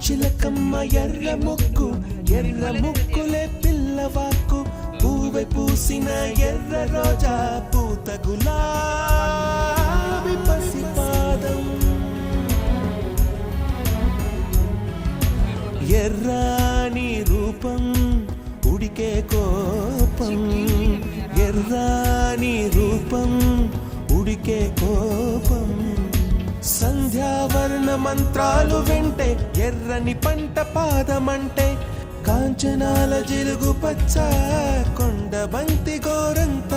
చిలకమ్మ ఎర్ర ముక్కులే పిల్లవాకు పూవె పూసిన ఎర్ర రోజా పూత గులాబీ పసిపాదం ఎర్రాని రూపం ఉడికే కోపం ఎర్రాని రూపం ఉడికే కోపం సంధ్యావర్ణ మంత్రాలు వింటే ఎర్రని పంట పాదమంటే కాంచనాల జిలుగు పచ్చ కొండ బంతి గోరంత